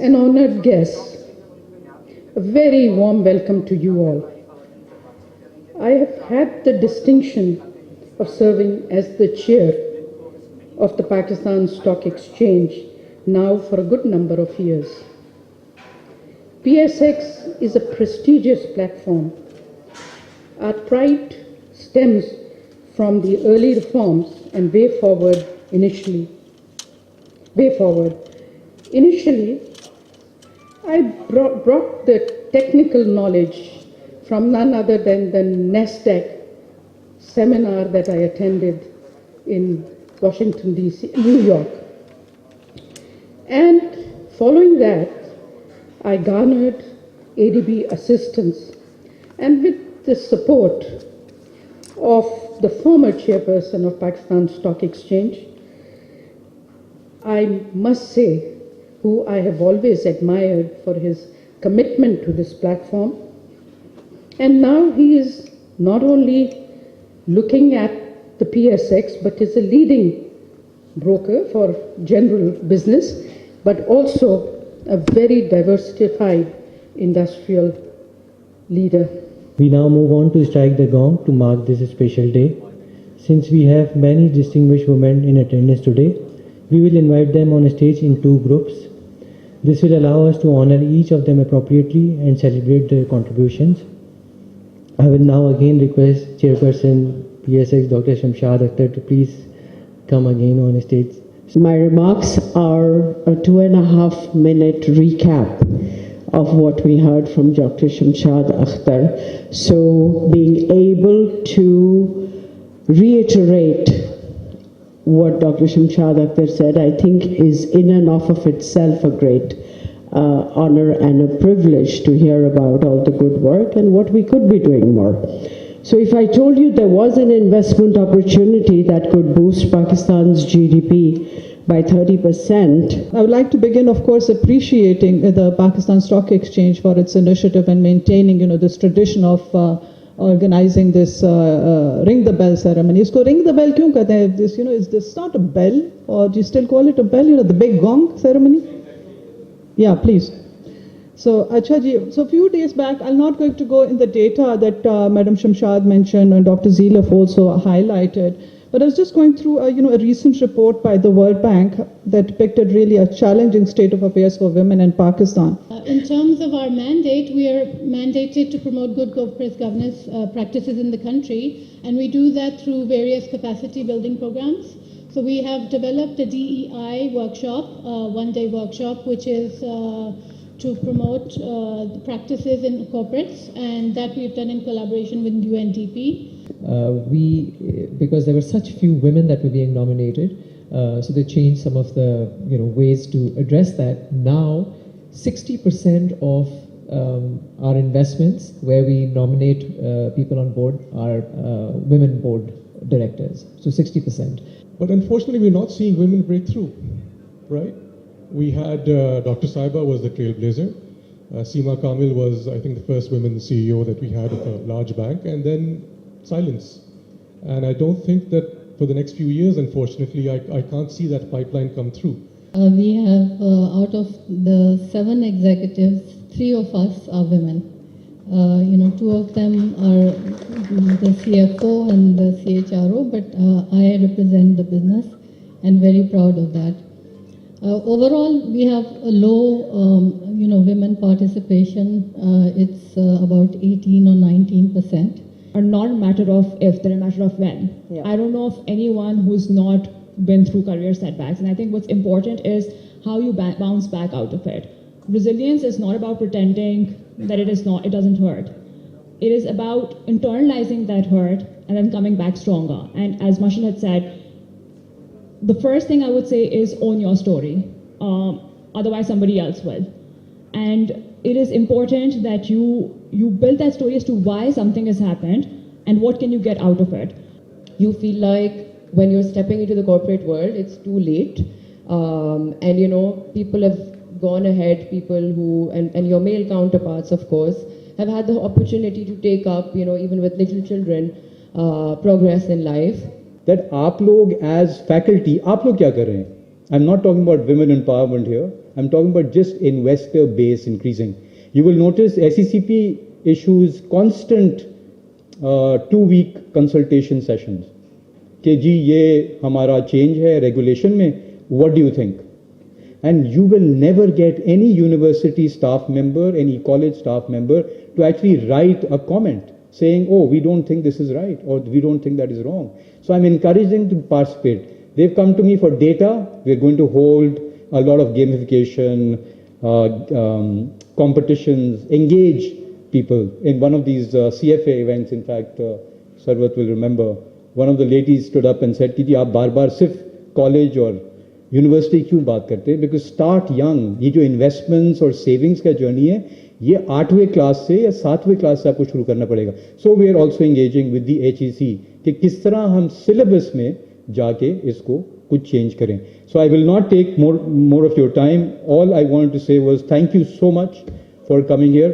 and honored guests, a very warm welcome to you all. I have had the distinction of serving as the chair of the Pakistan Stock Exchange now for a good number of years. PSX is a prestigious platform. Our pride stems from the early reforms and way forward. Initially, I brought the technical knowledge from none other than the NASDAQ seminar that I attended in Washington, D.C., New York. And following that, I garnered ADB assistance, and with the support of the former chairperson of Pakistan Stock Exchange, I must say, who I have always admired for his commitment to this platform. And now he is not only looking at the PSX, but is a leading broker for general business, but also a very diversified industrial leader. We now move on to strike the gong to mark this special day. Since we have many distinguished women in attendance today, we will invite them on a stage in two groups. This will allow us to honor each of them appropriately and celebrate their contributions. I will now again request Chairperson PSX Dr. Shamshad Akhtar to please come again on stage. My remarks are a 2.5 minute recap of what we heard from Dr. Shamshad Akhtar. So being able to reiterate what Dr. Shamshad Akhtar said, I think is in and of itself a great honor and a privilege to hear about all the good work and what we could be doing more. So if I told you there was an investment opportunity that could boost Pakistan's GDP by 30%. I would like to begin, of course, appreciating the Pakistan Stock Exchange for its initiative and maintaining, this tradition of organizing this ring the bell ceremony. Isko ring the bell kyun kehte hain? This, is this not a bell, or do you still call it a bell? The big gong ceremony. Yeah, please. So, Acha ji, so a few days back, I'm not going to go in the data that Madam Shamshad mentioned and Dr. Zilaf also highlighted, but I was just going through a recent report by the World Bank that depicted really a challenging state of affairs for women in Pakistan. In terms of our mandate, we are mandated to promote good corporate governance practices in the country, and we do that through various capacity building programs. So we have developed a DEI workshop, one-day workshop, which is to promote the practices in corporates, and that we've done in collaboration with UNDP. Because there were such few women that were being nominated, so they changed some of the ways to address that. Now, 60% of our investments where we nominate people on board are women board directors, so 60%. But unfortunately, we're not seeing women break through, right? We had Dr. Saiba was the trailblazer. Seema Kamil was, I think, the first women CEO that we had of a large bank, and then silence. And I don't think that for the next few years, unfortunately, I can't see that pipeline come through. We have, out of the 7 executives, 3 of us are women. 2 of them are the CFO and the CHRO, but I represent the business and very proud of that. Overall, we have a low, women participation. It's about 18 or 19%. Are not a matter of if, they're a matter of when. Yeah. I don't know of anyone who's not been through career setbacks, and I think what's important is how you bounce back out of it. Resilience is not about pretending that it doesn't hurt. It is about internalizing that hurt and then coming back stronger. And as Mashal had said, the first thing I would say is own your story. Otherwise somebody else will. And it is important that you build that story as to why something has happened and what can you get out of it. You feel like when you're stepping into the corporate world, it's too late. And people have gone ahead, people who, and your male counterparts, of course, have had the opportunity to take up, even with little children, progress in life. That aap log as faculty, aap log kya kar rahe hain? I'm not talking about women empowerment here. I'm talking about just investor base increasing. You will notice SECP issues constant 2-week consultation sessions. कि जी ये हमारा change है regulation में, what do you think? And you will never get any university staff member, any college staff member to actually write a comment saying, oh, we don't think this is right, or we don't think that is wrong. So I'm encouraging them to participate. They've come to me for data. We're going to hold a lot of gamification, competitions, engage people. In one of these CFA events, in fact, Sarwat will remember, one of the ladies stood up and said, कि आप बार-बार सिर्फ college और university क्यों बात करते हैं? Because start young. ये जो इन्वेस्टमेंट्स और सेविंग्स का जर्नी है, ये 8वीं क्लास से या 7वीं क्लास से आपको शुरू करना पड़ेगा. So we are also engaging with the HEC कि किस तरह हम सिलेबस में जाके इसको कुछ चेंज करें. So I will not take more of your time. All I wanted to say was thank you so much for coming here.